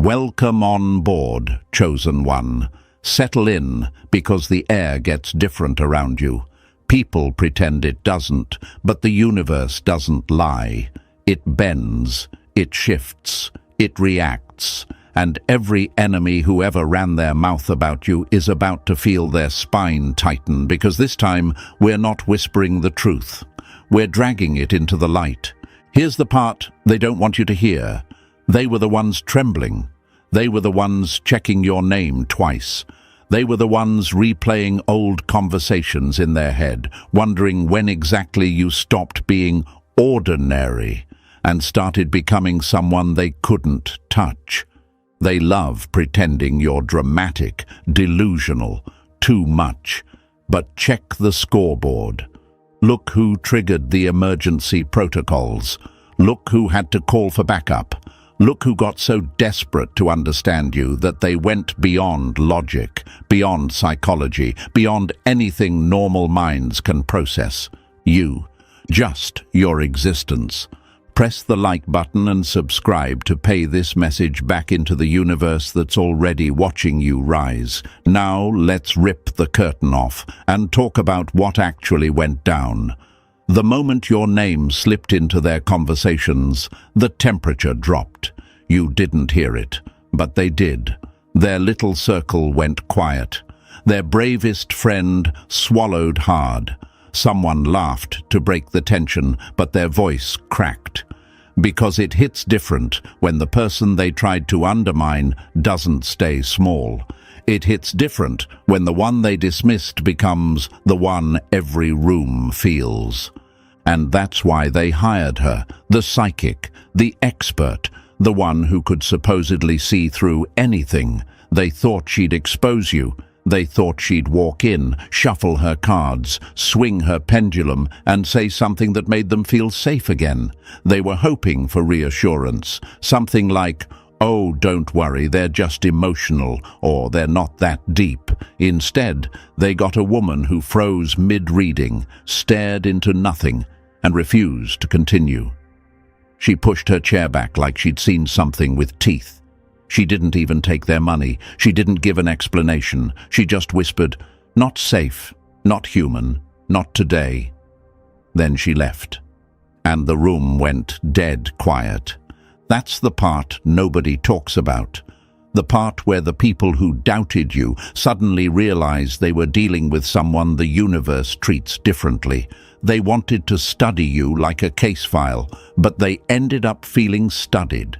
Welcome on board, chosen one. Settle in, because the air gets different around you. People pretend it doesn't, but the universe doesn't lie. It bends, it shifts, it reacts, and every enemy who ever ran their mouth about you is about to feel their spine tighten, because this time we're not whispering the truth. We're dragging it into the light. Here's the part they don't want you to hear. They were the ones trembling. They were the ones checking your name twice. They were the ones replaying old conversations in their head, wondering when exactly you stopped being ordinary and started becoming someone they couldn't touch. They love pretending you're dramatic, delusional, too much. But check the scoreboard. Look who triggered the emergency protocols. Look who had to call for backup. Look who got so desperate to understand you that they went beyond logic, beyond psychology, beyond anything normal minds can process. You, just your existence. Press the like button and subscribe to pay this message back into the universe that's already watching you rise. Now let's rip the curtain off and talk about what actually went down. The moment your name slipped into their conversations, the temperature dropped. You didn't hear it, but they did. Their little circle went quiet. Their bravest friend swallowed hard. Someone laughed to break the tension, but their voice cracked. Because it hits different when the person they tried to undermine doesn't stay small. It hits different when the one they dismissed becomes the one every room feels. And that's why they hired her, the psychic, the expert, the one who could supposedly see through anything. They thought she'd expose you. They thought she'd walk in, shuffle her cards, swing her pendulum, and say something that made them feel safe again. They were hoping for reassurance, something like, "Oh, don't worry, they're just emotional," or "they're not that deep." Instead, they got a woman who froze mid-reading, stared into nothing, and refused to continue. She pushed her chair back like she'd seen something with teeth. She didn't even take their money. She didn't give an explanation. She just whispered, "Not safe, not human, not today." Then she left, and the room went dead quiet. That's the part nobody talks about. The part where the people who doubted you suddenly realized they were dealing with someone the universe treats differently. They wanted to study you like a case file, but they ended up feeling studied.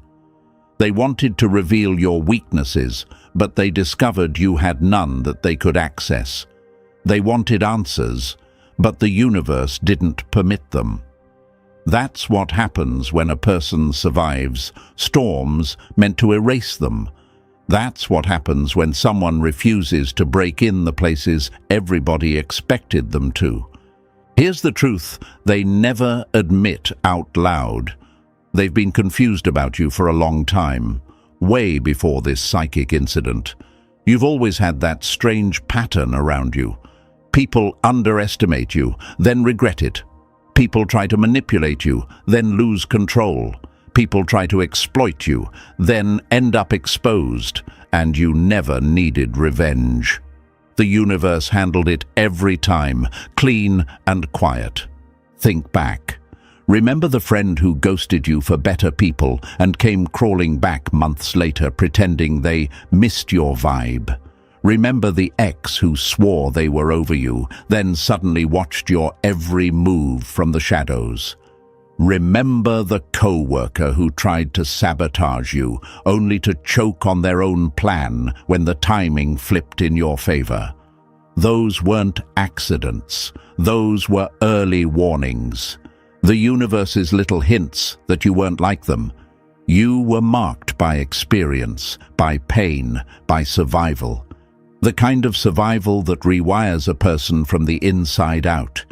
They wanted to reveal your weaknesses, but they discovered you had none that they could access. They wanted answers, but the universe didn't permit them. That's what happens when a person survives storms meant to erase them. That's what happens when someone refuses to break in the places everybody expected them to. Here's the truth they never admit out loud. They've been confused about you for a long time, way before this psychic incident. You've always had that strange pattern around you. People underestimate you, then regret it. People try to manipulate you, then lose control. People try to exploit you, then end up exposed, and you never needed revenge. The universe handled it every time, clean and quiet. Think back. Remember the friend who ghosted you for better people and came crawling back months later pretending they missed your vibe? Remember the ex who swore they were over you, then suddenly watched your every move from the shadows? Remember the co-worker who tried to sabotage you, only to choke on their own plan when the timing flipped in your favor? Those weren't accidents. Those were early warnings. The universe's little hints that you weren't like them. You were marked by experience, by pain, by survival. The kind of survival that rewires a person from the inside out.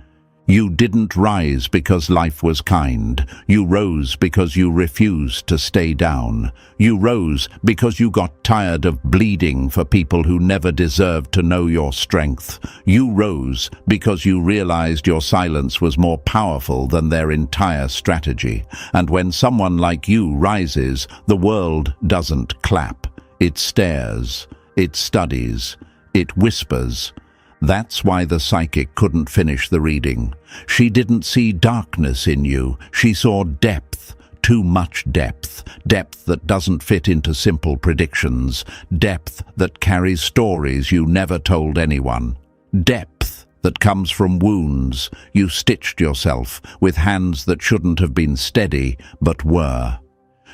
You didn't rise because life was kind. You rose because you refused to stay down. You rose because you got tired of bleeding for people who never deserved to know your strength. You rose because you realized your silence was more powerful than their entire strategy. And when someone like you rises, the world doesn't clap. It stares. It studies. It whispers. That's why the psychic couldn't finish the reading. She didn't see darkness in you. She saw depth, too much depth. Depth that doesn't fit into simple predictions. Depth that carries stories you never told anyone. Depth that comes from wounds you stitched yourself with hands that shouldn't have been steady, but were.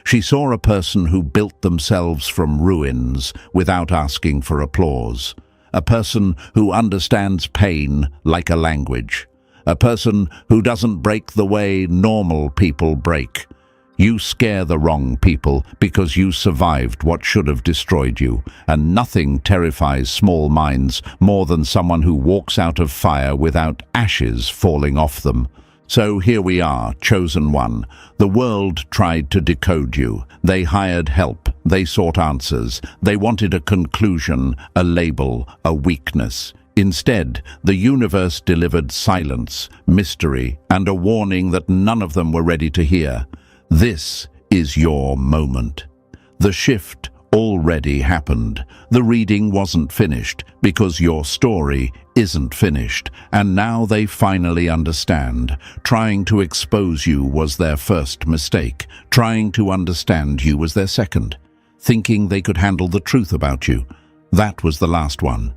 She saw a person who built themselves from ruins without asking for applause. A person who understands pain like a language. A person who doesn't break the way normal people break. You scare the wrong people because you survived what should have destroyed you, and nothing terrifies small minds more than someone who walks out of fire without ashes falling off them. So here we are, chosen one. The world tried to decode you. They hired help. They sought answers. They wanted a conclusion, a label, a weakness. Instead, the universe delivered silence, mystery, and a warning that none of them were ready to hear. This is your moment. The shift already happened. The reading wasn't finished because your story isn't finished, and now they finally understand. Trying to expose you was their first mistake. Trying to understand you was their second. Thinking they could handle the truth about you, that was the last one.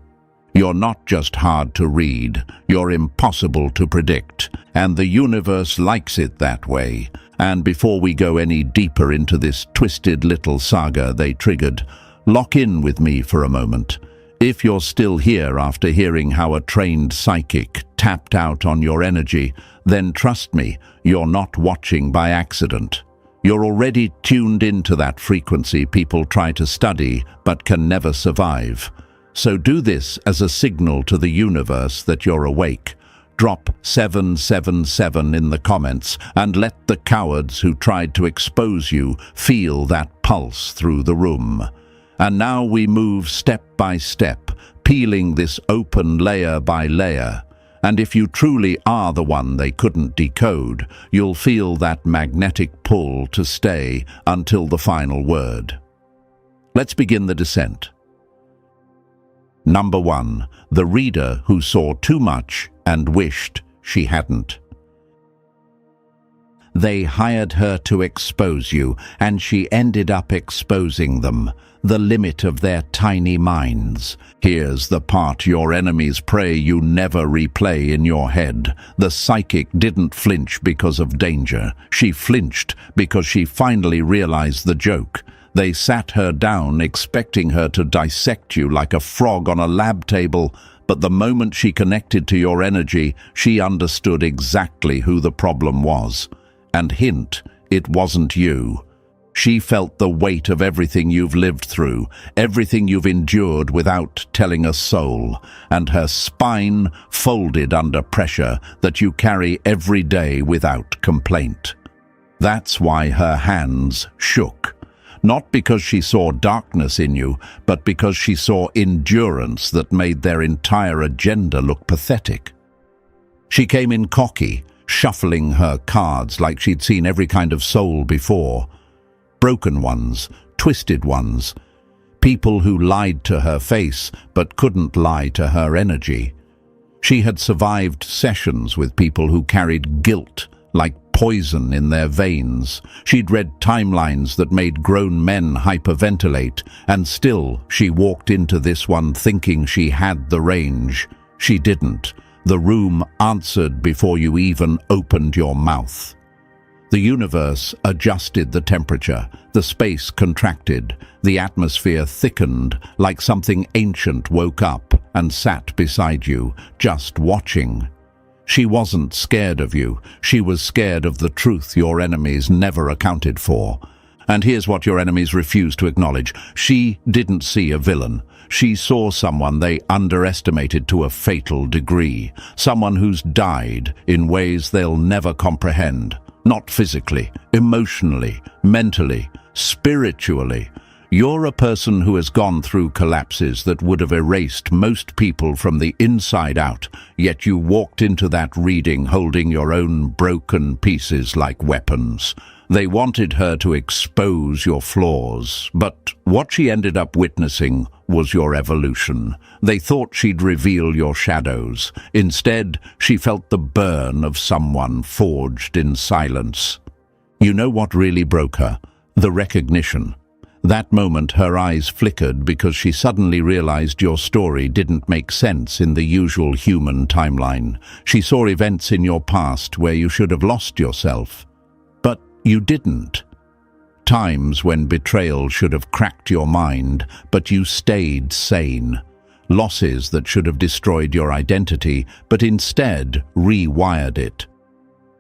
You're not just hard to read, you're impossible to predict, and the universe likes it that way. And before we go any deeper into this twisted little saga they triggered, lock in with me for a moment. If you're still here after hearing how a trained psychic tapped out on your energy, then trust me, you're not watching by accident. You're already tuned into that frequency people try to study but can never survive. So do this as a signal to the universe that you're awake. Drop 777 in the comments and let the cowards who tried to expose you feel that pulse through the room. And now we move step by step, peeling this open layer by layer. And if you truly are the one they couldn't decode, you'll feel that magnetic pull to stay until the final word. Let's begin the descent. Number 1. The reader who saw too much and wished she hadn't. They hired her to expose you, and she ended up exposing them, the limit of their tiny minds. Here's the part your enemies pray you never replay in your head. The psychic didn't flinch because of danger. She flinched because she finally realized the joke. They sat her down, expecting her to dissect you like a frog on a lab table, but the moment she connected to your energy, she understood exactly who the problem was. And hint, it wasn't you. She felt the weight of everything you've lived through, everything you've endured without telling a soul, and her spine folded under pressure that you carry every day without complaint. That's why her hands shook. Not because she saw darkness in you, but because she saw endurance that made their entire agenda look pathetic. She came in cocky, shuffling her cards like she'd seen every kind of soul before. Broken ones, twisted ones, people who lied to her face but couldn't lie to her energy. She had survived sessions with people who carried guilt like poison in their veins. She'd read timelines that made grown men hyperventilate, and still she walked into this one thinking she had the range. She didn't. The room answered before you even opened your mouth. The universe adjusted the temperature, the space contracted, the atmosphere thickened like something ancient woke up and sat beside you, just watching. She wasn't scared of you, she was scared of the truth your enemies never accounted for. And here's what your enemies refuse to acknowledge. She didn't see a villain. She saw someone they underestimated to a fatal degree. Someone who's died in ways they'll never comprehend. Not physically, emotionally, mentally, spiritually. You're a person who has gone through collapses that would have erased most people from the inside out, yet you walked into that reading holding your own broken pieces like weapons. They wanted her to expose your flaws, but what she ended up witnessing was your evolution. They thought she'd reveal your shadows. Instead, she felt the burn of someone forged in silence. You know what really broke her? The recognition. That moment her eyes flickered because she suddenly realized your story didn't make sense in the usual human timeline. She saw events in your past where you should have lost yourself. But you didn't. Times when betrayal should have cracked your mind, but you stayed sane. Losses that should have destroyed your identity, but instead rewired it.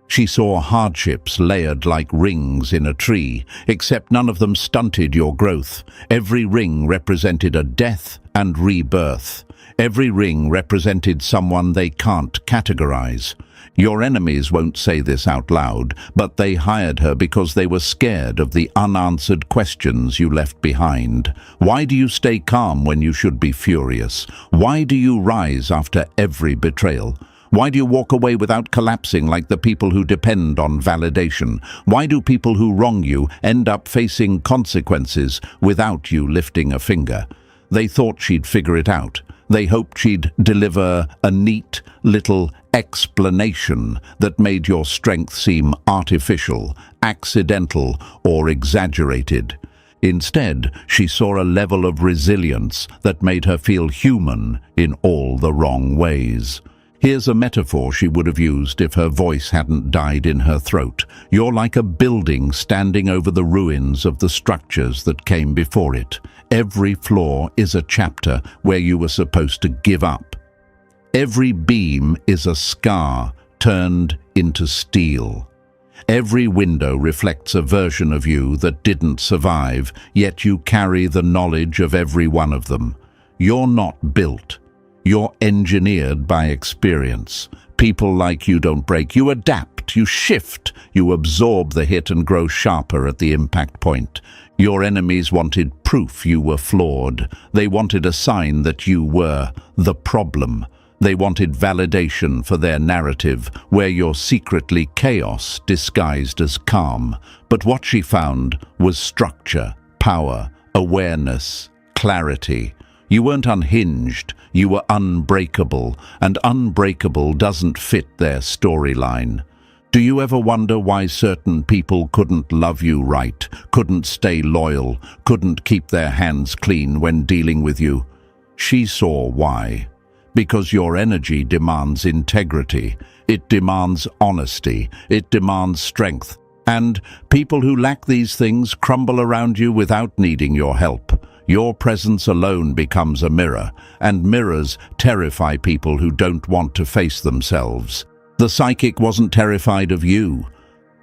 She saw hardships layered like rings in a tree, except none of them stunted your growth. Every ring represented a death and rebirth. Every ring represented someone they can't categorize. Your enemies won't say this out loud, but they hired her because they were scared of the unanswered questions you left behind. Why do you stay calm when you should be furious? Why do you rise after every betrayal? Why do you walk away without collapsing like the people who depend on validation? Why do people who wrong you end up facing consequences without you lifting a finger? They thought she'd figure it out. They hoped she'd deliver a neat little explanation that made your strength seem artificial, accidental, or exaggerated. Instead, she saw a level of resilience that made her feel human in all the wrong ways. Here's a metaphor she would have used if her voice hadn't died in her throat. You're like a building standing over the ruins of the structures that came before it. Every floor is a chapter where you were supposed to give up. Every beam is a scar turned into steel. Every window reflects a version of you that didn't survive, yet you carry the knowledge of every one of them. You're not built. You're engineered by experience. People like you don't break. You adapt, you shift, you absorb the hit and grow sharper at the impact point. Your enemies wanted proof you were flawed. They wanted a sign that you were the problem. They wanted validation for their narrative, where you're secretly chaos disguised as calm. But what she found was structure, power, awareness, clarity. You weren't unhinged, you were unbreakable, and unbreakable doesn't fit their storyline. Do you ever wonder why certain people couldn't love you right, couldn't stay loyal, couldn't keep their hands clean when dealing with you? She saw why. Because your energy demands integrity, it demands honesty, it demands strength. And people who lack these things crumble around you without needing your help. Your presence alone becomes a mirror, and mirrors terrify people who don't want to face themselves. The psychic wasn't terrified of you.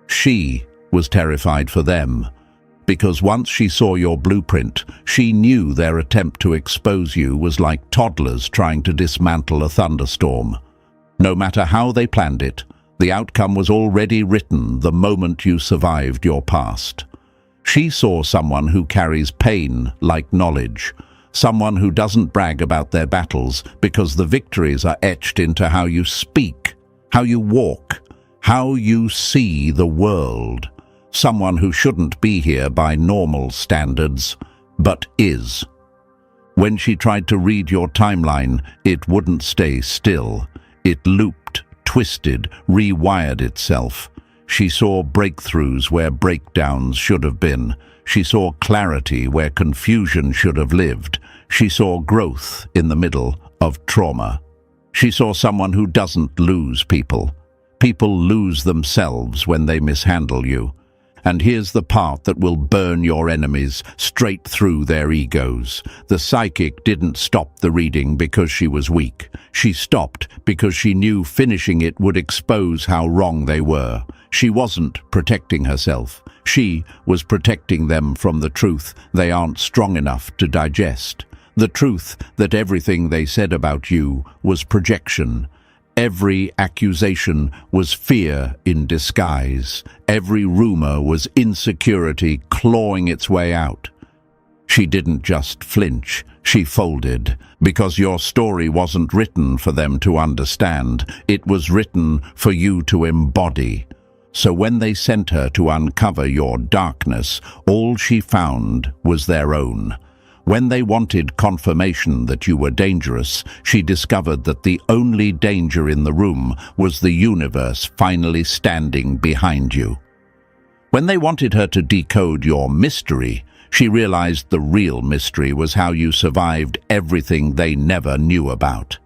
She was terrified for them. Because once she saw your blueprint, she knew their attempt to expose you was like toddlers trying to dismantle a thunderstorm. No matter how they planned it, the outcome was already written the moment you survived your past. She saw someone who carries pain like knowledge, someone who doesn't brag about their battles because the victories are etched into how you speak, how you walk, how you see the world. Someone who shouldn't be here by normal standards, but is. When she tried to read your timeline, it wouldn't stay still. It looped, twisted, rewired itself. She saw breakthroughs where breakdowns should have been. She saw clarity where confusion should have lived. She saw growth in the middle of trauma. She saw someone who doesn't lose people. People lose themselves when they mishandle you. And here's the part that will burn your enemies straight through their egos. The psychic didn't stop the reading because she was weak. She stopped because she knew finishing it would expose how wrong they were. She wasn't protecting herself. She was protecting them from the truth they aren't strong enough to digest. The truth that everything they said about you was projection. Every accusation was fear in disguise. Every rumor was insecurity clawing its way out. She didn't just flinch, she folded, because your story wasn't written for them to understand. It was written for you to embody. So when they sent her to uncover your darkness, all she found was their own. When they wanted confirmation that you were dangerous, she discovered that the only danger in the room was the universe finally standing behind you. When they wanted her to decode your mystery, she realized the real mystery was how you survived everything they never knew about.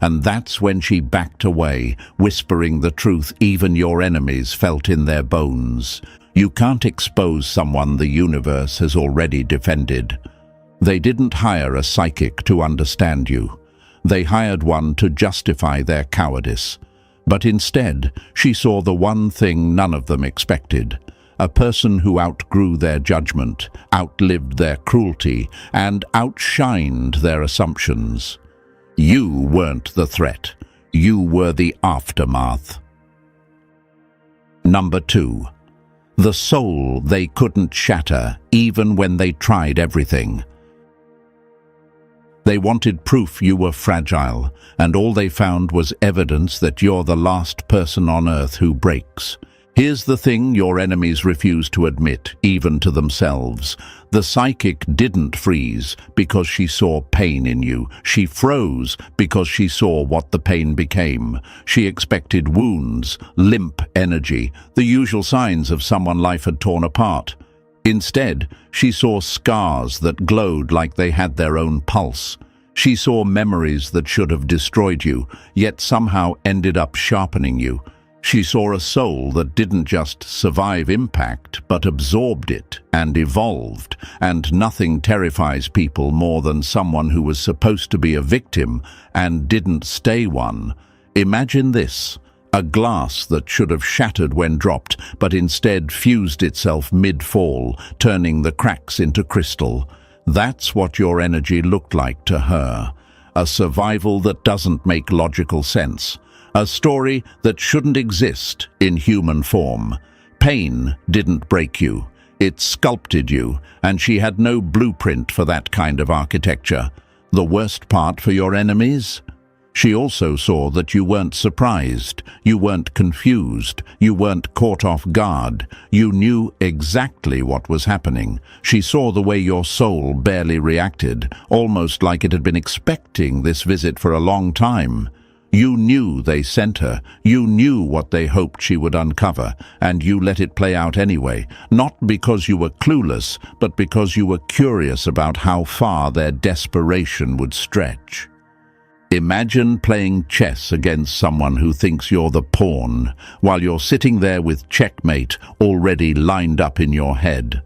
And that's when she backed away, whispering the truth even your enemies felt in their bones. You can't expose someone the universe has already defended. They didn't hire a psychic to understand you. They hired one to justify their cowardice. But instead, she saw the one thing none of them expected. A person who outgrew their judgment, outlived their cruelty, and outshined their assumptions. You weren't the threat. You were the aftermath. Number 2. The soul they couldn't shatter, even when they tried everything. They wanted proof you were fragile, and all they found was evidence that you're the last person on earth who breaks. Here's the thing your enemies refuse to admit, even to themselves. The psychic didn't freeze because she saw pain in you. She froze because she saw what the pain became. She expected wounds, limp energy, the usual signs of someone life had torn apart. Instead, she saw scars that glowed like they had their own pulse. She saw memories that should have destroyed you, yet somehow ended up sharpening you. She saw a soul that didn't just survive impact, but absorbed it and evolved. And nothing terrifies people more than someone who was supposed to be a victim and didn't stay one. Imagine this. A glass that should have shattered when dropped, but instead fused itself mid-fall, turning the cracks into crystal. That's what your energy looked like to her. A survival that doesn't make logical sense. A story that shouldn't exist in human form. Pain didn't break you. It sculpted you, and she had no blueprint for that kind of architecture. The worst part for your enemies? She also saw that you weren't surprised, you weren't confused, you weren't caught off guard. You knew exactly what was happening. She saw the way your soul barely reacted, almost like it had been expecting this visit for a long time. You knew they sent her, you knew what they hoped she would uncover, and you let it play out anyway, not because you were clueless, but because you were curious about how far their desperation would stretch. Imagine playing chess against someone who thinks you're the pawn, while you're sitting there with checkmate already lined up in your head.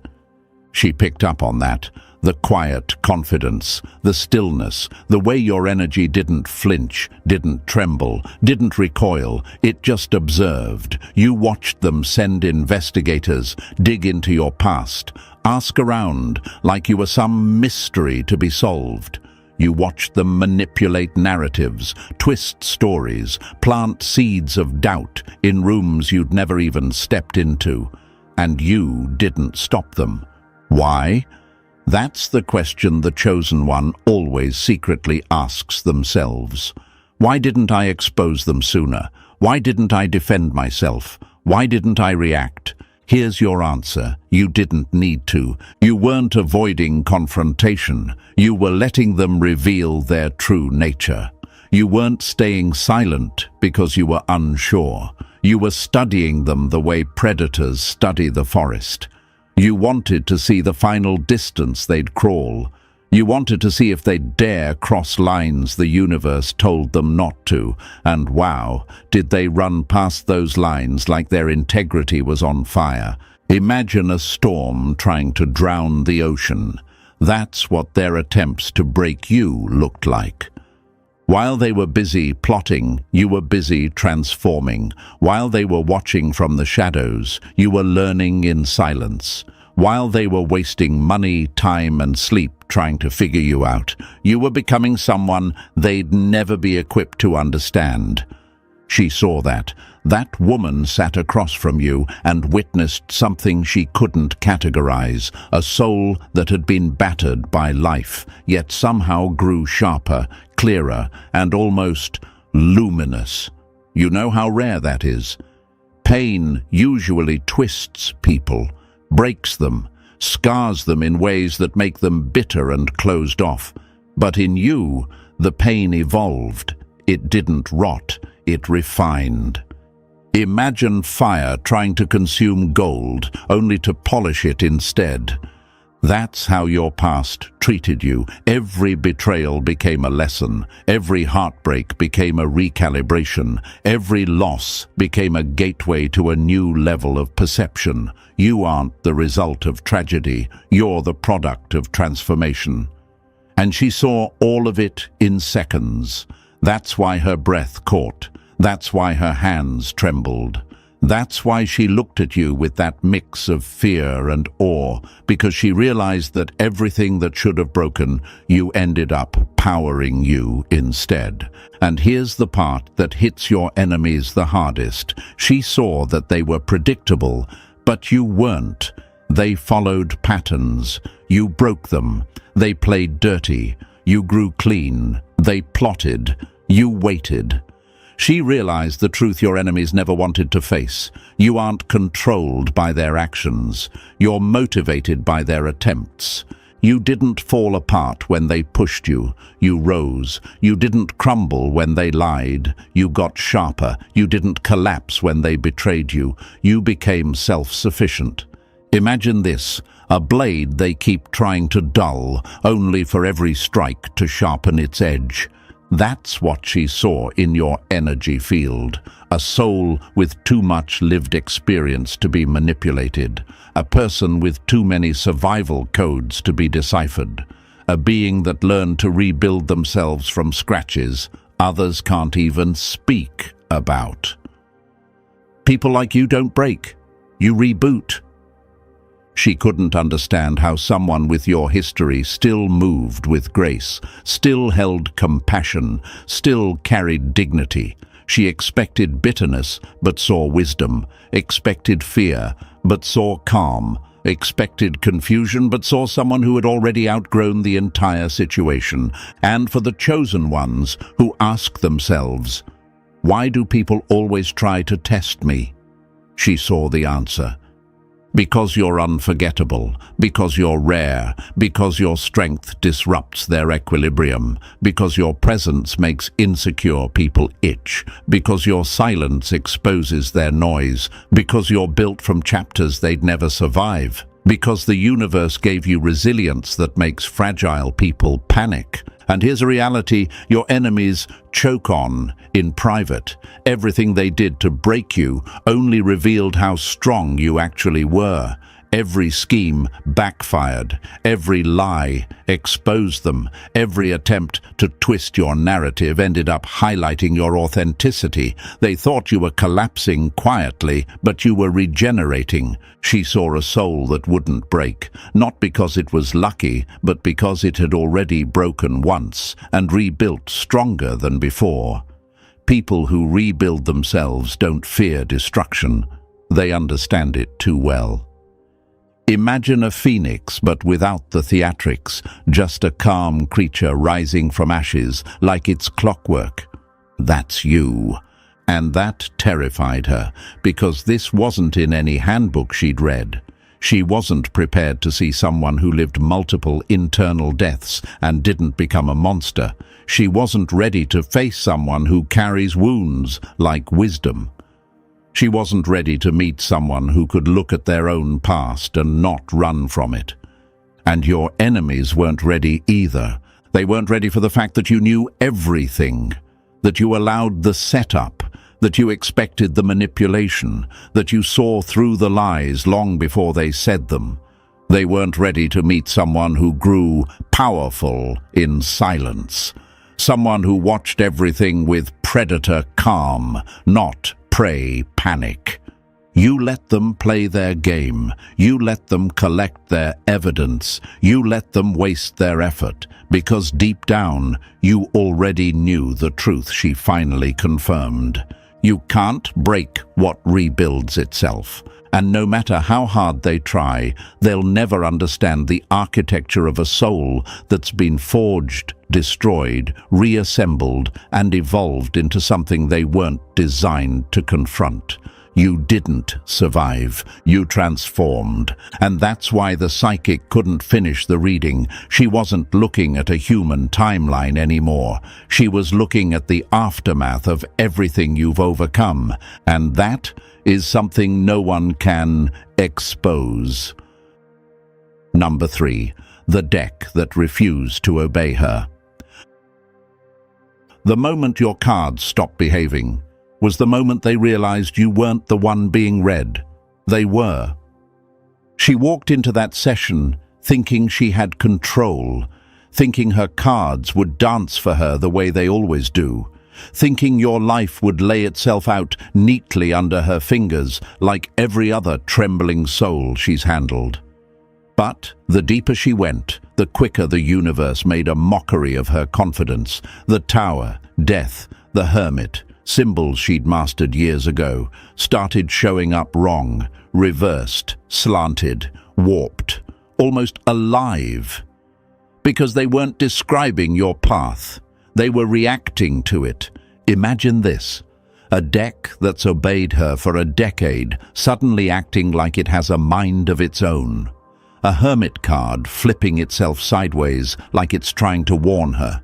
She picked up on that. The quiet confidence, the stillness, the way your energy didn't flinch, didn't tremble, didn't recoil. It just observed. You watched them send investigators, dig into your past, ask around like you were some mystery to be solved. You watched them manipulate narratives, twist stories, plant seeds of doubt in rooms you'd never even stepped into. And you didn't stop them. Why? That's the question the chosen one always secretly asks themselves. Why didn't I expose them sooner? Why didn't I defend myself? Why didn't I react? Here's your answer. You didn't need to. You weren't avoiding confrontation. You were letting them reveal their true nature. You weren't staying silent because you were unsure. You were studying them the way predators study the forest. You wanted to see the final distance they'd crawl. You wanted to see if they'd dare cross lines the universe told them not to. And wow, did they run past those lines like their integrity was on fire. Imagine a storm trying to drown the ocean. That's what their attempts to break you looked like. While they were busy plotting, you were busy transforming. While they were watching from the shadows, you were learning in silence. While they were wasting money, time, and sleep trying to figure you out, you were becoming someone they'd never be equipped to understand. She saw that. That woman sat across from you and witnessed something she couldn't categorize, a soul that had been battered by life, yet somehow grew sharper, clearer, and almost luminous. You know how rare that is. Pain usually twists people, breaks them, scars them in ways that make them bitter and closed off. But in you, the pain evolved. It didn't rot, it refined. Imagine fire trying to consume gold, only to polish it instead. That's how your past treated you. Every betrayal became a lesson. Every heartbreak became a recalibration. Every loss became a gateway to a new level of perception. You aren't the result of tragedy. You're the product of transformation. And she saw all of it in seconds. That's why her breath caught. That's why her hands trembled. That's why she looked at you with that mix of fear and awe, because she realized that everything that should have broken, you ended up powering you instead. And here's the part that hits your enemies the hardest. She saw that they were predictable, but you weren't. They followed patterns. You broke them. They played dirty. You grew clean. They plotted. You waited. She realized the truth your enemies never wanted to face. You aren't controlled by their actions. You're motivated by their attempts. You didn't fall apart when they pushed you. You rose. You didn't crumble when they lied. You got sharper. You didn't collapse when they betrayed you. You became self-sufficient. Imagine this, a blade they keep trying to dull, only for every strike to sharpen its edge. That's what she saw in your energy field, a soul with too much lived experience to be manipulated, a person with too many survival codes to be deciphered, a being that learned to rebuild themselves from scratches others can't even speak about. People like you don't break, you reboot. She couldn't understand how someone with your history still moved with grace, still held compassion, still carried dignity. She expected bitterness, but saw wisdom, expected fear, but saw calm, expected confusion, but saw someone who had already outgrown the entire situation. And for the chosen ones who ask themselves, "Why do people always try to test me?" She saw the answer. Because you're unforgettable, because you're rare, because your strength disrupts their equilibrium, because your presence makes insecure people itch, because your silence exposes their noise, because you're built from chapters they'd never survive, because the universe gave you resilience that makes fragile people panic. And here's a reality your enemies choke on in private. Everything they did to break you only revealed how strong you actually were. Every scheme backfired. Every lie exposed them. Every attempt to twist your narrative ended up highlighting your authenticity. They thought you were collapsing quietly, but you were regenerating. She saw a soul that wouldn't break, not because it was lucky, but because it had already broken once and rebuilt stronger than before. People who rebuild themselves don't fear destruction. They understand it too well. Imagine a phoenix, but without the theatrics, just a calm creature rising from ashes like it's clockwork. That's you. And that terrified her, because this wasn't in any handbook she'd read. She wasn't prepared to see someone who lived multiple internal deaths and didn't become a monster. She wasn't ready to face someone who carries wounds like wisdom. She wasn't ready to meet someone who could look at their own past and not run from it. And your enemies weren't ready either. They weren't ready for the fact that you knew everything, that you allowed the setup, that you expected the manipulation, that you saw through the lies long before they said them. They weren't ready to meet someone who grew powerful in silence. Someone who watched everything with predator calm, not prey panic. You let them play their game. You let them collect their evidence. You let them waste their effort, because deep down, you already knew the truth she finally confirmed. You can't break what rebuilds itself. And no matter how hard they try, they'll never understand the architecture of a soul that's been forged, destroyed, reassembled, and evolved into something they weren't designed to confront. You didn't survive. You transformed. And that's why the psychic couldn't finish the reading. She wasn't looking at a human timeline anymore. She was looking at the aftermath of everything you've overcome. And that is something no one can expose. Number 3. The deck that refused to obey her. The moment your cards stopped behaving was the moment they realized you weren't the one being read. They were. She walked into that session thinking she had control, thinking her cards would dance for her the way they always do, thinking your life would lay itself out neatly under her fingers like every other trembling soul she's handled. But the deeper she went, the quicker the universe made a mockery of her confidence. The tower, death, the hermit, symbols she'd mastered years ago, started showing up wrong, reversed, slanted, warped, almost alive. Because they weren't describing your path. They were reacting to it. Imagine this. A deck that's obeyed her for a decade, suddenly acting like it has a mind of its own. A hermit card flipping itself sideways like it's trying to warn her.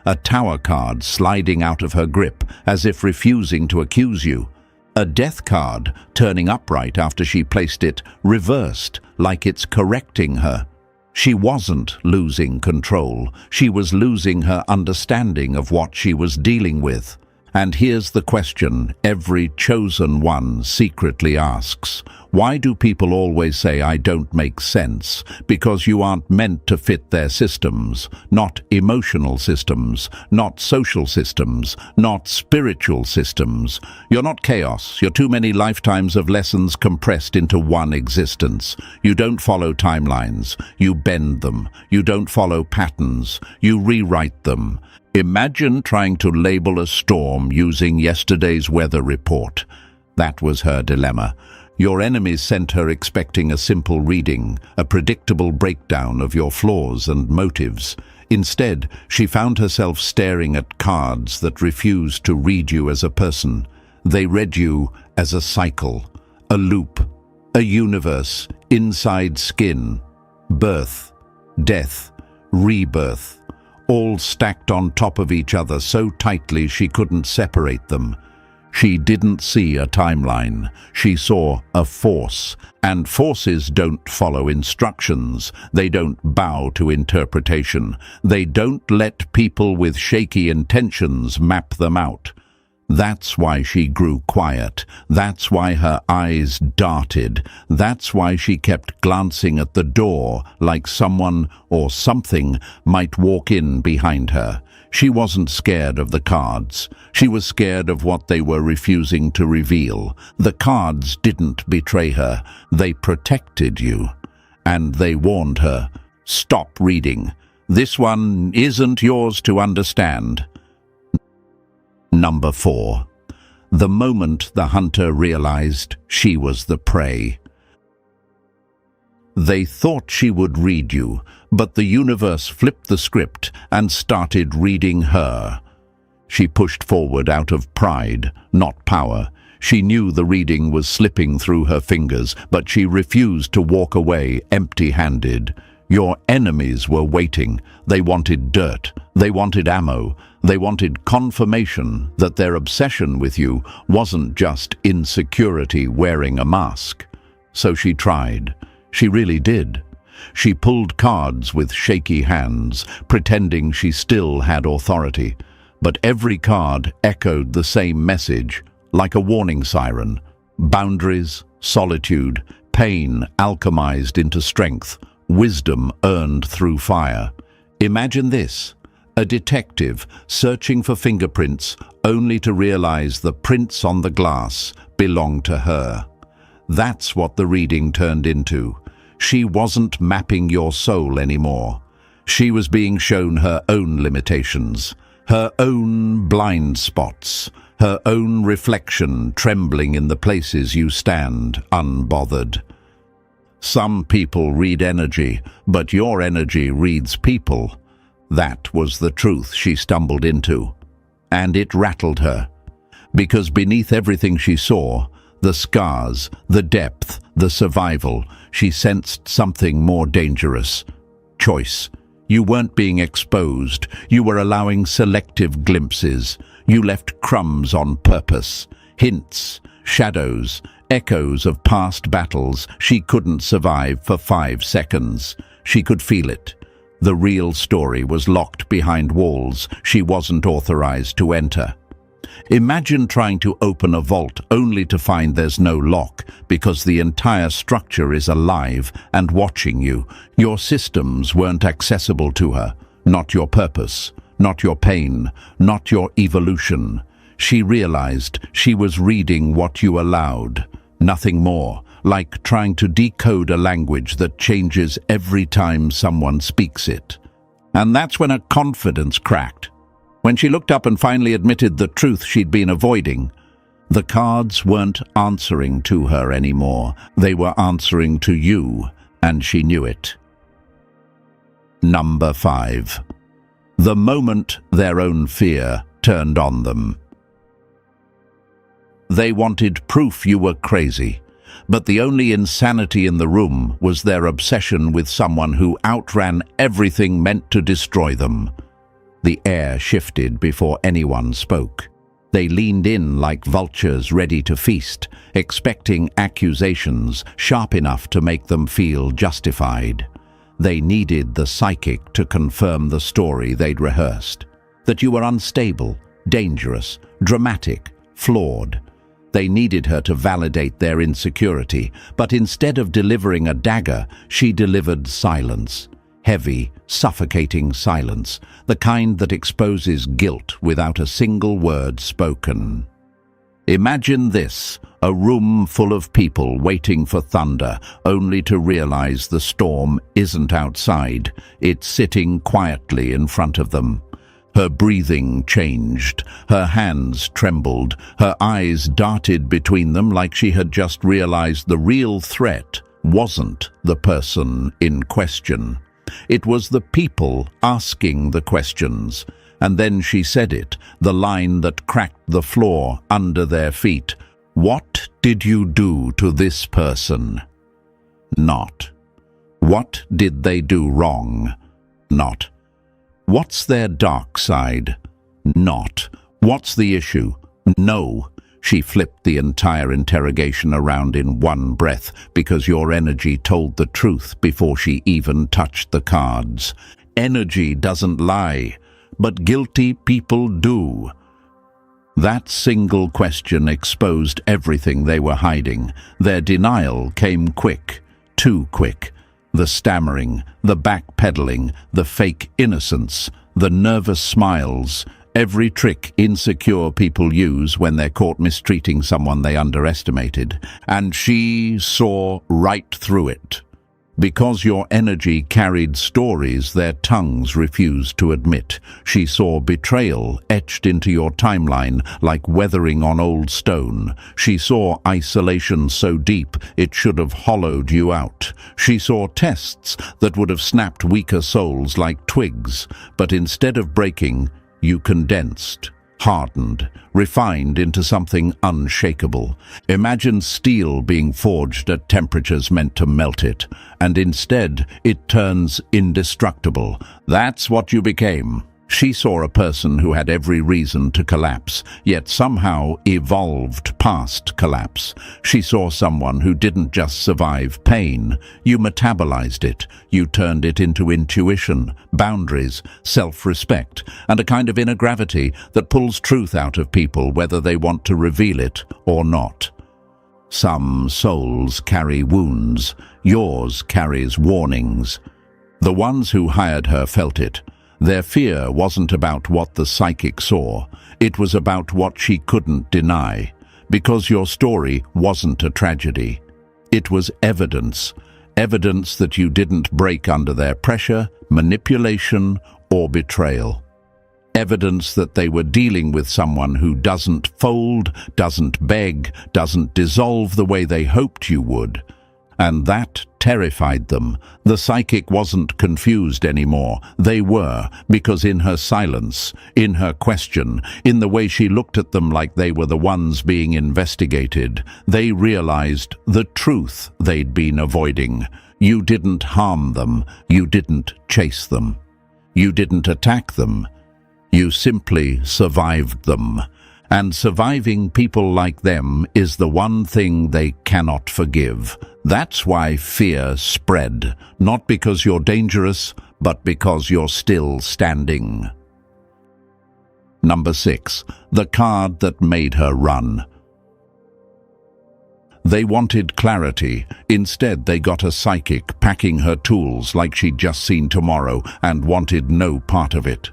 A tower card sliding out of her grip as if refusing to accuse you. A death card turning upright after she placed it reversed like it's correcting her. She wasn't losing control. She was losing her understanding of what she was dealing with. And here's the question every chosen one secretly asks. Why do people always say I don't make sense? Because you aren't meant to fit their systems, not emotional systems, not social systems, not spiritual systems. You're not chaos. You're too many lifetimes of lessons compressed into one existence. You don't follow timelines. You bend them. You don't follow patterns. You rewrite them. Imagine trying to label a storm using yesterday's weather report. That was her dilemma. Your enemies sent her expecting a simple reading, a predictable breakdown of your flaws and motives. Instead, she found herself staring at cards that refused to read you as a person. They read you as a cycle, a loop, a universe, inside skin, birth, death, rebirth, all stacked on top of each other so tightly she couldn't separate them. She didn't see a timeline. She saw a force. And forces don't follow instructions. They don't bow to interpretation. They don't let people with shaky intentions map them out. That's why she grew quiet. That's why her eyes darted. That's why she kept glancing at the door like someone or something might walk in behind her. She wasn't scared of the cards. She was scared of what they were refusing to reveal. The cards didn't betray her. They protected you. And they warned her, stop reading. This one isn't yours to understand. Number 4. The moment the hunter realized she was the prey. They thought she would read you, but the universe flipped the script and started reading her. She pushed forward out of pride, not power. She knew the reading was slipping through her fingers, but she refused to walk away empty-handed. Your enemies were waiting. They wanted dirt. They wanted ammo. They wanted confirmation that their obsession with you wasn't just insecurity wearing a mask. So she tried. She really did. She pulled cards with shaky hands, pretending she still had authority. But every card echoed the same message, like a warning siren. Boundaries, solitude, pain alchemized into strength, wisdom earned through fire. Imagine this. A detective searching for fingerprints only to realize the prints on the glass belonged to her. That's what the reading turned into. She wasn't mapping your soul anymore. She was being shown her own limitations, her own blind spots, her own reflection trembling in the places you stand unbothered. Some people read energy, but your energy reads people. That was the truth she stumbled into. And it rattled her. Because beneath everything she saw, the scars, the depth, the survival, she sensed something more dangerous. Choice. You weren't being exposed. You were allowing selective glimpses. You left crumbs on purpose. Hints, shadows, echoes of past battles she couldn't survive for 5 seconds. She could feel it. The real story was locked behind walls she wasn't authorized to enter. Imagine trying to open a vault only to find there's no lock because the entire structure is alive and watching you. Your systems weren't accessible to her, not your purpose, not your pain, not your evolution. She realized she was reading what you allowed, nothing more, like trying to decode a language that changes every time someone speaks it. And that's when her confidence cracked. When she looked up and finally admitted the truth she'd been avoiding, the cards weren't answering to her anymore. They were answering to you, and she knew it. Number 5. The moment their own fear turned on them. They wanted proof you were crazy, but the only insanity in the room was their obsession with someone who outran everything meant to destroy them. The air shifted before anyone spoke. They leaned in like vultures ready to feast, expecting accusations sharp enough to make them feel justified. They needed the psychic to confirm the story they'd rehearsed. That you were unstable, dangerous, dramatic, flawed. They needed her to validate their insecurity, but instead of delivering a dagger, she delivered silence. Heavy, suffocating silence, the kind that exposes guilt without a single word spoken. Imagine this, a room full of people waiting for thunder, only to realize the storm isn't outside, it's sitting quietly in front of them. Her breathing changed, her hands trembled, her eyes darted between them like she had just realized the real threat wasn't the person in question. It was the people asking the questions. And then she said it, the line that cracked the floor under their feet. What did you do to this person? Not. What did they do wrong? Not. What's their dark side? Not. What's the issue? No. She flipped the entire interrogation around in one breath because your energy told the truth before she even touched the cards. Energy doesn't lie, but guilty people do. That single question exposed everything they were hiding. Their denial came quick, too quick. The stammering, the backpedaling, the fake innocence, the nervous smiles, every trick insecure people use when they're caught mistreating someone they underestimated. And she saw right through it. Because your energy carried stories their tongues refused to admit. She saw betrayal etched into your timeline like weathering on old stone. She saw isolation so deep it should have hollowed you out. She saw tests that would have snapped weaker souls like twigs, but instead of breaking, you condensed, hardened, refined into something unshakable. Imagine steel being forged at temperatures meant to melt it, and instead it turns indestructible. That's what you became. She saw a person who had every reason to collapse, yet somehow evolved past collapse. She saw someone who didn't just survive pain. You metabolized it. You turned it into intuition, boundaries, self-respect, and a kind of inner gravity that pulls truth out of people whether they want to reveal it or not. Some souls carry wounds. Yours carries warnings. The ones who hired her felt it. Their fear wasn't about what the psychic saw, it was about what she couldn't deny, because your story wasn't a tragedy. It was evidence, evidence that you didn't break under their pressure, manipulation, or betrayal. Evidence that they were dealing with someone who doesn't fold, doesn't beg, doesn't dissolve the way they hoped you would. And that terrified them. The psychic wasn't confused anymore. They were, because in her silence, in her question, in the way she looked at them like they were the ones being investigated, they realized the truth they'd been avoiding. You didn't harm them. You didn't chase them. You didn't attack them. You simply survived them. And surviving people like them is the one thing they cannot forgive. That's why fear spread, not because you're dangerous, but because you're still standing. Number 6. The card that made her run. They wanted clarity. Instead, they got a psychic packing her tools like she'd just seen tomorrow and wanted no part of it.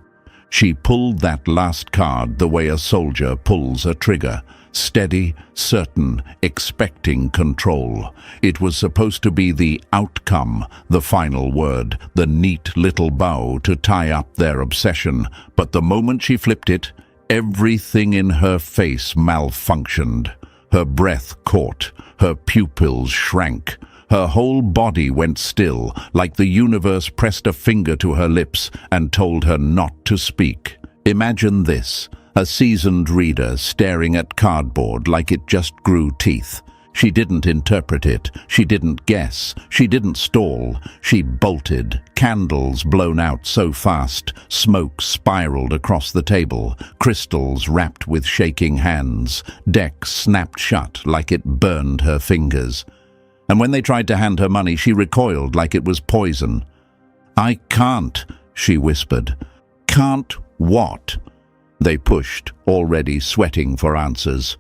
She pulled that last card the way a soldier pulls a trigger, steady, certain, expecting control. It was supposed to be the outcome, the final word, the neat little bow to tie up their obsession. But the moment she flipped it, everything in her face malfunctioned. Her breath caught, her pupils shrank. Her whole body went still, like the universe pressed a finger to her lips and told her not to speak. Imagine this, a seasoned reader staring at cardboard like it just grew teeth. She didn't interpret it, she didn't guess, she didn't stall. She bolted, candles blown out so fast, smoke spiraled across the table, crystals wrapped with shaking hands, decks snapped shut like it burned her fingers. And when they tried to hand her money, she recoiled like it was poison. "I can't," she whispered. "Can't what?" They pushed, already sweating for answers.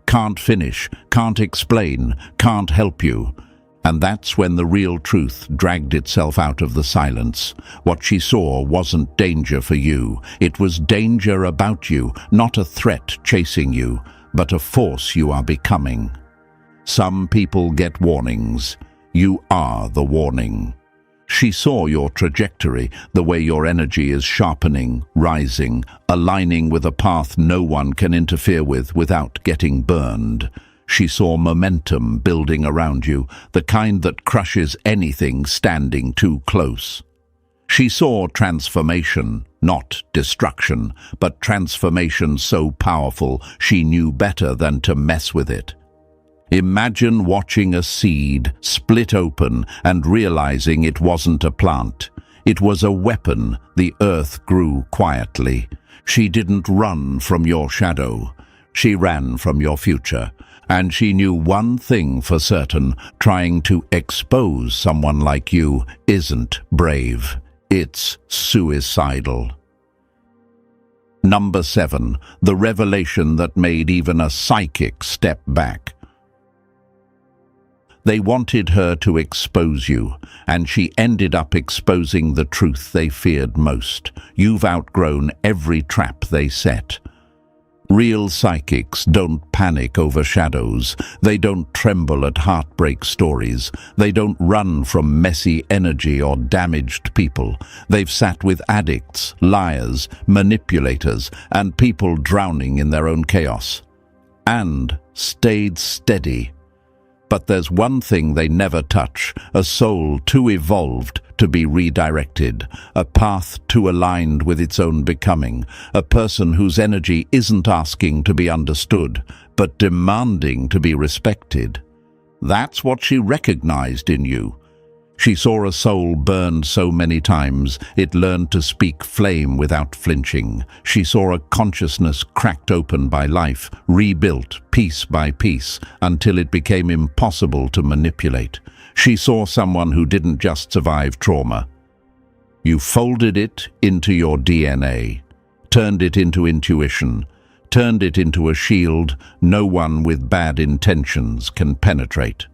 "Can't finish, can't explain, can't help you." And that's when the real truth dragged itself out of the silence. What she saw wasn't danger for you. It was danger about you, not a threat chasing you, but a force you are becoming. Some people get warnings. You are the warning. She saw your trajectory, the way your energy is sharpening, rising, aligning with a path no one can interfere with without getting burned. She saw momentum building around you, the kind that crushes anything standing too close. She saw transformation, not destruction, but transformation so powerful she knew better than to mess with it. Imagine watching a seed split open and realizing it wasn't a plant. It was a weapon. The earth grew quietly. She didn't run from your shadow. She ran from your future. And she knew one thing for certain: trying to expose someone like you isn't brave. It's suicidal. Number 7. The revelation that made even a psychic step back. They wanted her to expose you, and she ended up exposing the truth they feared most. You've outgrown every trap they set. Real psychics don't panic over shadows. They don't tremble at heartbreak stories. They don't run from messy energy or damaged people. They've sat with addicts, liars, manipulators, and people drowning in their own chaos. And stayed steady. But there's one thing they never touch: a soul too evolved to be redirected, a path too aligned with its own becoming, a person whose energy isn't asking to be understood, but demanding to be respected. That's what she recognized in you. She saw a soul burned so many times it learned to speak flame without flinching. She saw a consciousness cracked open by life, rebuilt piece by piece until it became impossible to manipulate. She saw someone who didn't just survive trauma. You folded it into your DNA, turned it into intuition, turned it into a shield no one with bad intentions can penetrate.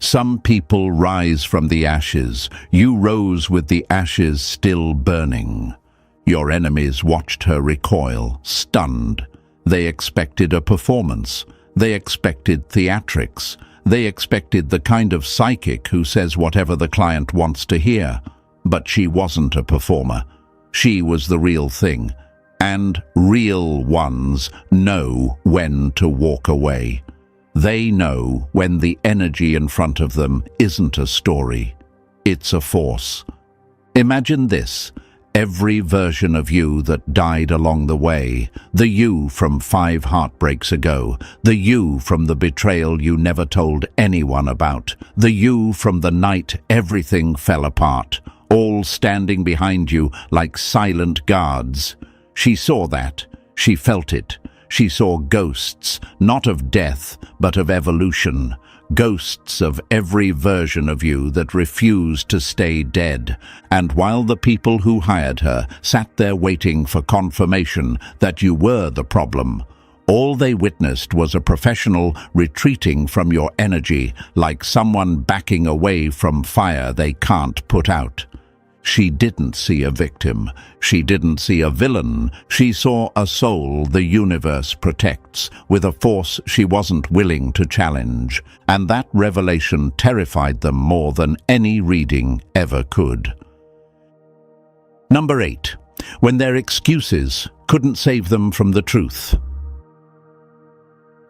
Some people rise from the ashes. You rose with the ashes still burning. Your enemies watched her recoil, stunned. They expected a performance. They expected theatrics. They expected the kind of psychic who says whatever the client wants to hear. But she wasn't a performer. She was the real thing. And real ones know when to walk away. They know when the energy in front of them isn't a story. It's a force. Imagine this. Every version of you that died along the way, the you from 5 heartbreaks ago, the you from the betrayal you never told anyone about, the you from the night everything fell apart, all standing behind you like silent guards. She saw that. She felt it. She saw ghosts, not of death, but of evolution. Ghosts of every version of you that refused to stay dead. And while the people who hired her sat there waiting for confirmation that you were the problem, all they witnessed was a professional retreating from your energy like someone backing away from fire they can't put out. She didn't see a victim. She didn't see a villain. She saw a soul the universe protects, with a force she wasn't willing to challenge. And that revelation terrified them more than any reading ever could. Number 8. When their excuses couldn't save them from the truth.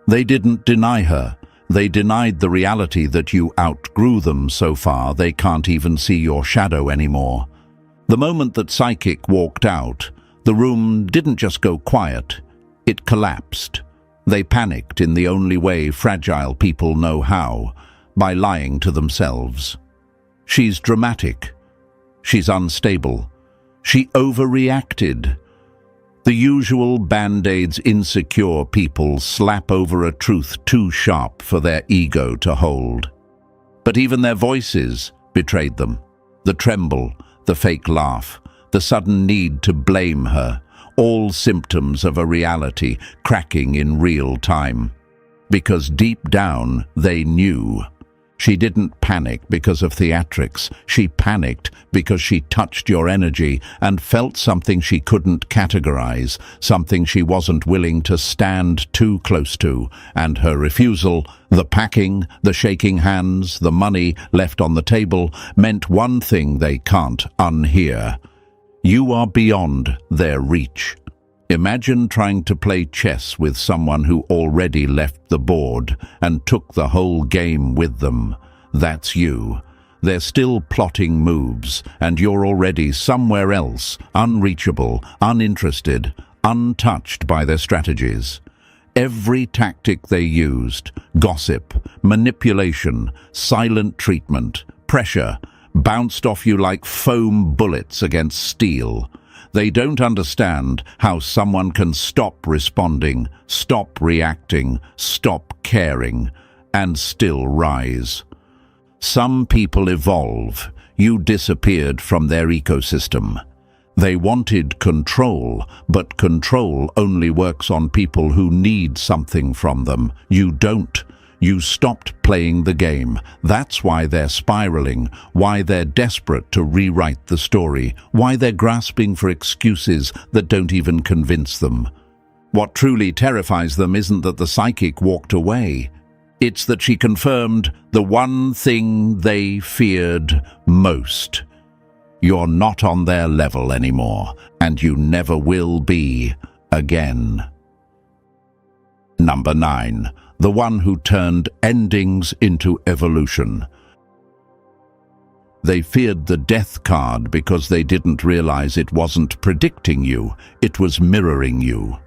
They didn't deny her. They denied the reality that you outgrew them so far they can't even see your shadow anymore. The moment that Psychic walked out, the room didn't just go quiet, it collapsed. They panicked in the only way fragile people know how, by lying to themselves. She's dramatic. She's unstable. She overreacted. The usual band-aids insecure people slap over a truth too sharp for their ego to hold. But even their voices betrayed them. The tremble, the fake laugh, the sudden need to blame her, all symptoms of a reality cracking in real time. Because deep down they knew. She didn't panic because of theatrics. She panicked because she touched your energy and felt something she couldn't categorize, something she wasn't willing to stand too close to. And her refusal, the packing, the shaking hands, the money left on the table, meant one thing they can't unhear. You are beyond their reach. Imagine trying to play chess with someone who already left the board and took the whole game with them. That's you. They're still plotting moves, and you're already somewhere else, unreachable, uninterested, untouched by their strategies. Every tactic they used, gossip, manipulation, silent treatment, pressure, bounced off you like foam bullets against steel. They don't understand how someone can stop responding, stop reacting, stop caring, and still rise. Some people evolve. You disappeared from their ecosystem. They wanted control, but control only works on people who need something from them. You don't. You stopped playing the game. That's why they're spiraling, why they're desperate to rewrite the story, why they're grasping for excuses that don't even convince them. What truly terrifies them isn't that the psychic walked away. It's that she confirmed the one thing they feared most. You're not on their level anymore, and you never will be again. Number 9. The one who turned endings into evolution. They feared the death card because they didn't realize it wasn't predicting you, it was mirroring you.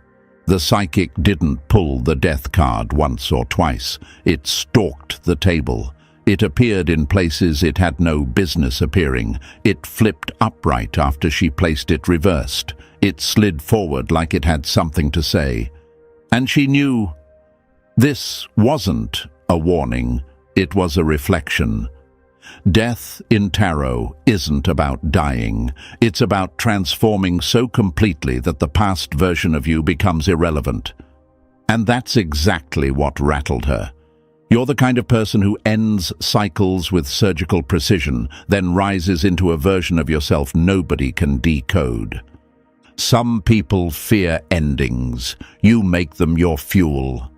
The psychic didn't pull the death card once or twice. It stalked the table. It appeared in places it had no business appearing. It flipped upright after she placed it reversed. It slid forward like it had something to say. And she knew. This wasn't a warning, it was a reflection. Death in tarot isn't about dying. It's about transforming so completely that the past version of you becomes irrelevant. And that's exactly what rattled her. You're the kind of person who ends cycles with surgical precision, then rises into a version of yourself nobody can decode. Some people fear endings. You make them your fuel.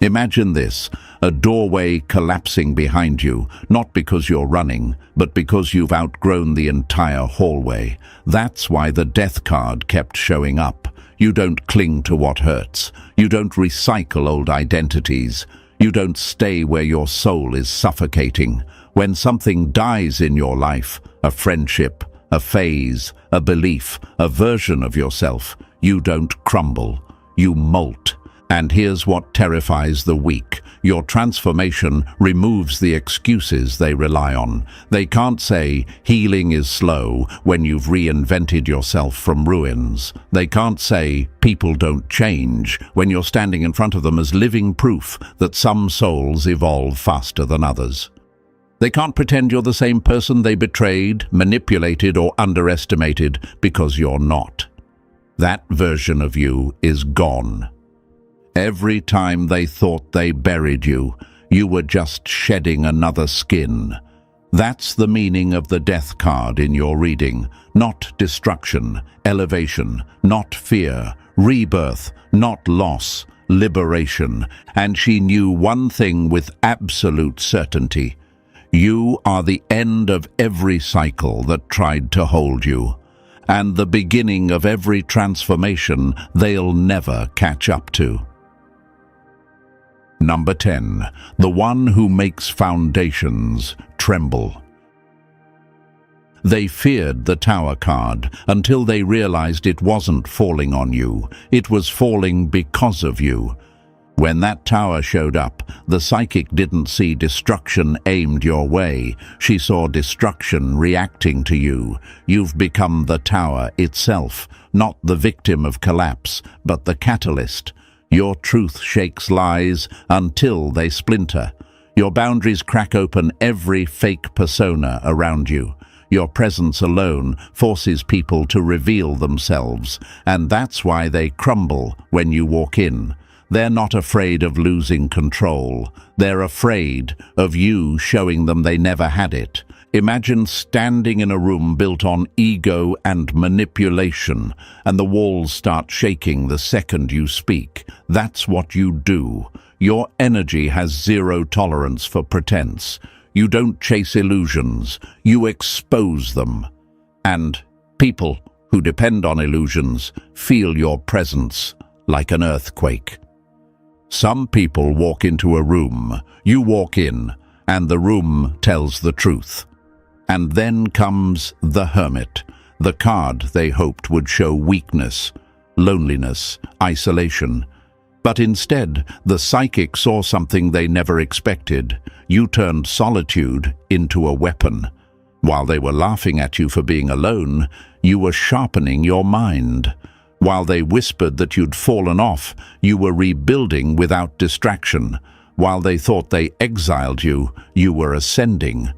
Imagine this, a doorway collapsing behind you, not because you're running, but because you've outgrown the entire hallway. That's why the death card kept showing up. You don't cling to what hurts. You don't recycle old identities. You don't stay where your soul is suffocating. When something dies in your life, a friendship, a phase, a belief, a version of yourself, you don't crumble. You molt. And here's what terrifies the weak. Your transformation removes the excuses they rely on. They can't say, healing is slow, when you've reinvented yourself from ruins. They can't say, people don't change, when you're standing in front of them as living proof that some souls evolve faster than others. They can't pretend you're the same person they betrayed, manipulated, or underestimated, because you're not. That version of you is gone. Every time they thought they buried you, you were just shedding another skin. That's the meaning of the death card in your reading. Not destruction, elevation, not fear, rebirth, not loss, liberation. And she knew one thing with absolute certainty. You are the end of every cycle that tried to hold you, and the beginning of every transformation they'll never catch up to. Number 10. The one who makes foundations tremble. They feared the Tower card until they realized it wasn't falling on you. It was falling because of you. When that tower showed up, the psychic didn't see destruction aimed your way. She saw destruction reacting to you. You've become the tower itself, not the victim of collapse, but the catalyst. Your truth shakes lies until they splinter. Your boundaries crack open every fake persona around you. Your presence alone forces people to reveal themselves, and that's why they crumble when you walk in. They're not afraid of losing control. They're afraid of you showing them they never had it. Imagine standing in a room built on ego and manipulation, and the walls start shaking the second you speak. That's what you do. Your energy has zero tolerance for pretense. You don't chase illusions. You expose them. And people who depend on illusions feel your presence like an earthquake. Some people walk into a room, you walk in, and the room tells the truth. And then comes the Hermit, the card they hoped would show weakness, loneliness, isolation. But instead, the psychic saw something they never expected. You turned solitude into a weapon. While they were laughing at you for being alone, you were sharpening your mind. While they whispered that you'd fallen off, you were rebuilding without distraction. While they thought they exiled you, you were ascending.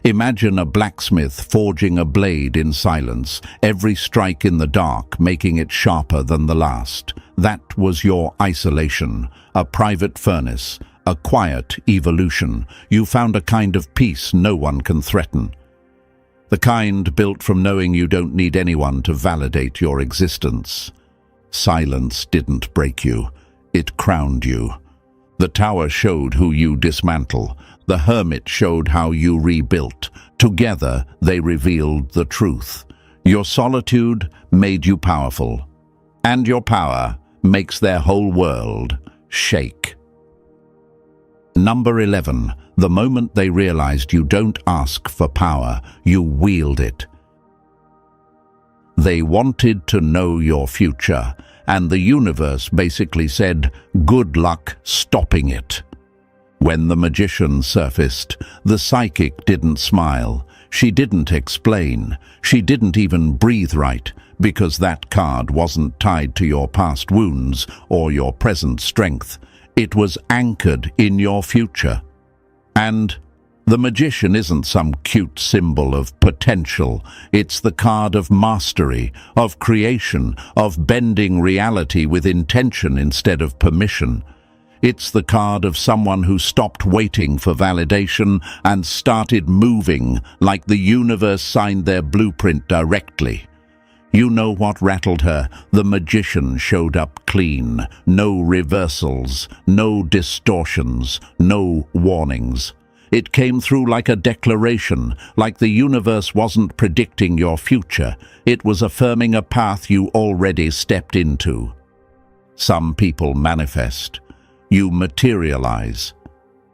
Imagine a blacksmith forging a blade in silence, every strike in the dark making it sharper than the last. That was your isolation, a private furnace, a quiet evolution. You found a kind of peace no one can threaten. The kind built from knowing you don't need anyone to validate your existence. Silence didn't break you, it crowned you. The tower showed who you dismantle. The hermit showed how you rebuilt. Together, they revealed the truth. Your solitude made you powerful, and your power makes their whole world shake. Number 11. The moment they realized you don't ask for power, you wield it. They wanted to know your future, and the universe basically said, good luck stopping it. When the magician surfaced, the psychic didn't smile. She didn't explain. She didn't even breathe right, because that card wasn't tied to your past wounds or your present strength. It was anchored in your future. And the magician isn't some cute symbol of potential. It's the card of mastery, of creation, of bending reality with intention instead of permission. It's the card of someone who stopped waiting for validation and started moving like the universe signed their blueprint directly. You know what rattled her? The magician showed up clean. No reversals, no distortions, no warnings. It came through like a declaration, like the universe wasn't predicting your future. It was affirming a path you already stepped into. Some people manifest. You materialize.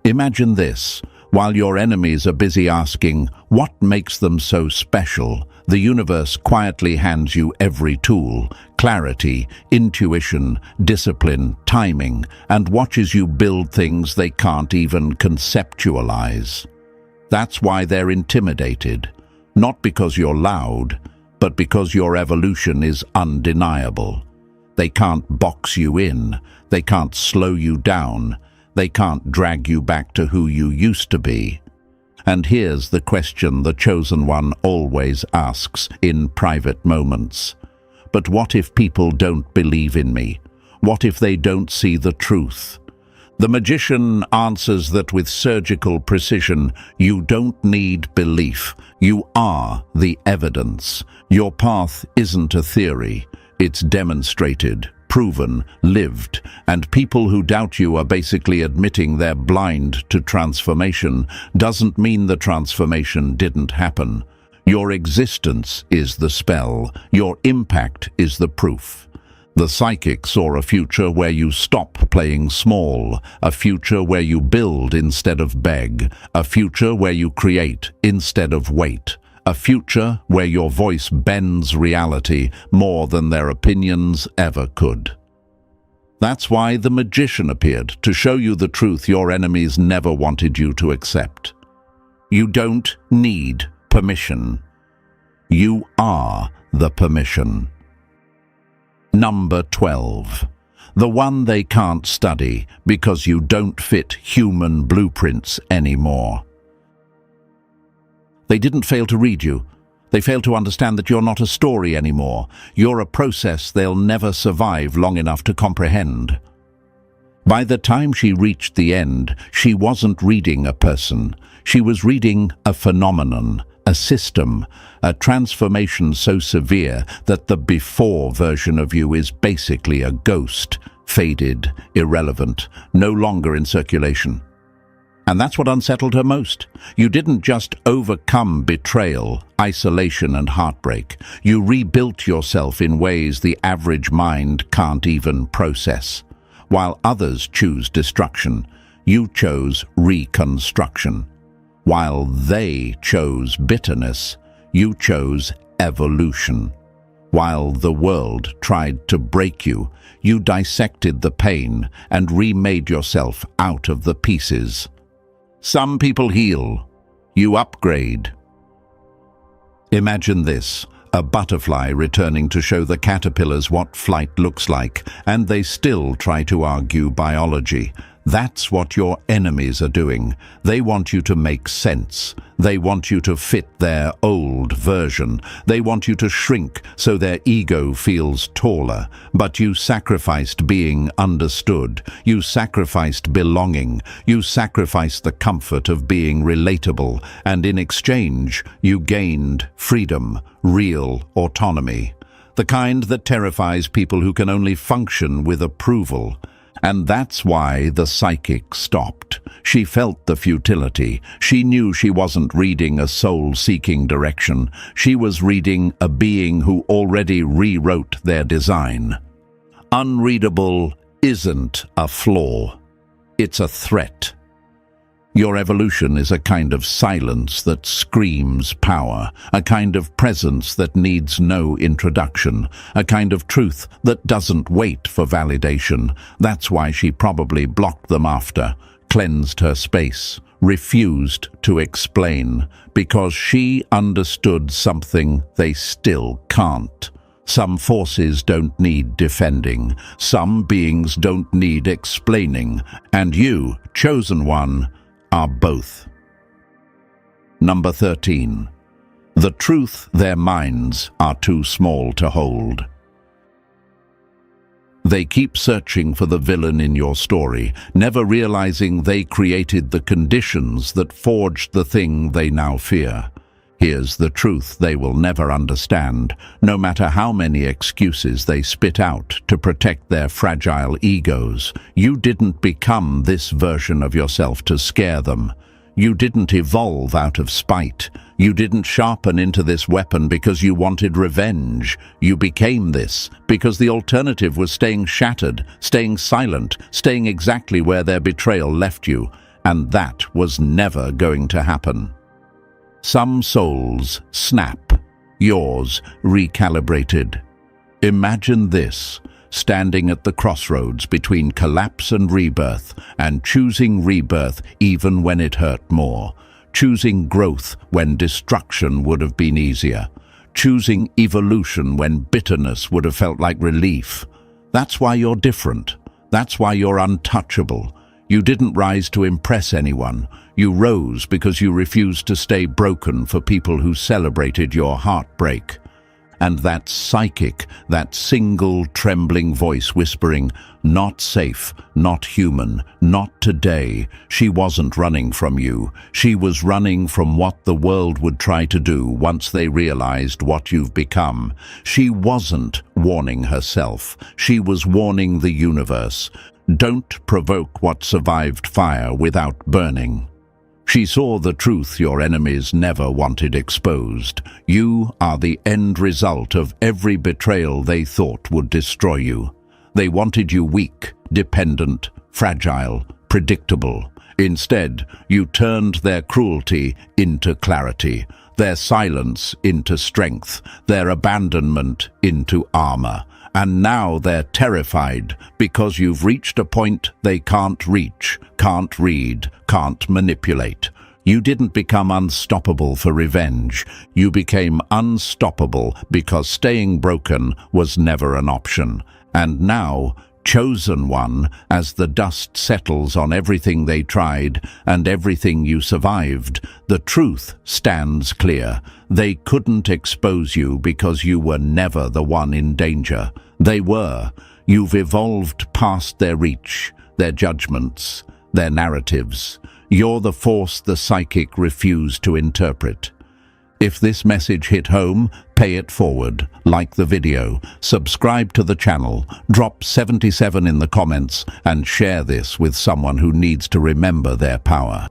Imagine this. While your enemies are busy asking, what makes them so special? The universe quietly hands you every tool, clarity, intuition, discipline, timing, and watches you build things they can't even conceptualize. That's why they're intimidated. Not because you're loud, but because your evolution is undeniable. They can't box you in. They can't slow you down. They can't drag you back to who you used to be. And here's the question the chosen one always asks in private moments. But what if people don't believe in me? What if they don't see the truth? The magician answers that with surgical precision. You don't need belief. You are the evidence. Your path isn't a theory. It's demonstrated, proven, lived, and people who doubt you are basically admitting they're blind to transformation. Doesn't mean the transformation didn't happen. Your existence is the spell. Your impact is the proof. The psychic saw a future where you stop playing small, a future where you build instead of beg, a future where you create instead of wait. A future where your voice bends reality more than their opinions ever could. That's why the magician appeared, to show you the truth your enemies never wanted you to accept. You don't need permission. You are the permission. Number 12. The one they can't study because you don't fit human blueprints anymore. They didn't fail to read you. They failed to understand that you're not a story anymore. You're a process they'll never survive long enough to comprehend. By the time she reached the end, she wasn't reading a person. She was reading a phenomenon, a system, a transformation so severe that the before version of you is basically a ghost, faded, irrelevant, no longer in circulation. And that's what unsettled her most. You didn't just overcome betrayal, isolation, and heartbreak. You rebuilt yourself in ways the average mind can't even process. While others choose destruction, you chose reconstruction. While they chose bitterness, you chose evolution. While the world tried to break you, you dissected the pain and remade yourself out of the pieces. Some people heal. You upgrade. Imagine this, a butterfly returning to show the caterpillars what flight looks like, and they still try to argue biology. That's what your enemies are doing. They want you to make sense. They want you to fit their old version. They want you to shrink so their ego feels taller. But you sacrificed being understood. You sacrificed belonging. You sacrificed the comfort of being relatable. And in exchange, you gained freedom, real autonomy. The kind that terrifies people who can only function with approval. And that's why the psychic stopped. She felt the futility. She knew she wasn't reading a soul-seeking direction. She was reading a being who already rewrote their design. Unreadable isn't a flaw. It's a threat. Your evolution is a kind of silence that screams power, a kind of presence that needs no introduction, a kind of truth that doesn't wait for validation. That's why she probably blocked them after, cleansed her space, refused to explain, because she understood something they still can't. Some forces don't need defending, some beings don't need explaining, and you, chosen one, are both. Number 13. The truth their minds are too small to hold. They keep searching for the villain in your story, never realizing they created the conditions that forged the thing they now fear. Here's the truth they will never understand, no matter how many excuses they spit out to protect their fragile egos. You didn't become this version of yourself to scare them. You didn't evolve out of spite. You didn't sharpen into this weapon because you wanted revenge. You became this because the alternative was staying shattered, staying silent, staying exactly where their betrayal left you. And that was never going to happen. Some souls snap, yours recalibrated. Imagine this, standing at the crossroads between collapse and rebirth, and choosing rebirth even when it hurt more, choosing growth when destruction would have been easier, choosing evolution when bitterness would have felt like relief. That's why you're different. That's why you're untouchable. You didn't rise to impress anyone. You rose because you refused to stay broken for people who celebrated your heartbreak. And that psychic, that single trembling voice whispering, "Not safe, not human, not today," she wasn't running from you. She was running from what the world would try to do once they realized what you've become. She wasn't warning herself. She was warning the universe. Don't provoke what survived fire without burning. She saw the truth your enemies never wanted exposed. You are the end result of every betrayal they thought would destroy you. They wanted you weak, dependent, fragile, predictable. Instead, you turned their cruelty into clarity, their silence into strength, their abandonment into armor. And now they're terrified because you've reached a point they can't reach, can't read, can't manipulate. You didn't become unstoppable for revenge. You became unstoppable because staying broken was never an option. And now, chosen one, as the dust settles on everything they tried and everything you survived, the truth stands clear. They couldn't expose you because you were never the one in danger. They were. You've evolved past their reach, their judgments, their narratives. You're the force the psychic refused to interpret. If this message hit home, pay it forward, like the video, subscribe to the channel, drop 77 in the comments, and share this with someone who needs to remember their power.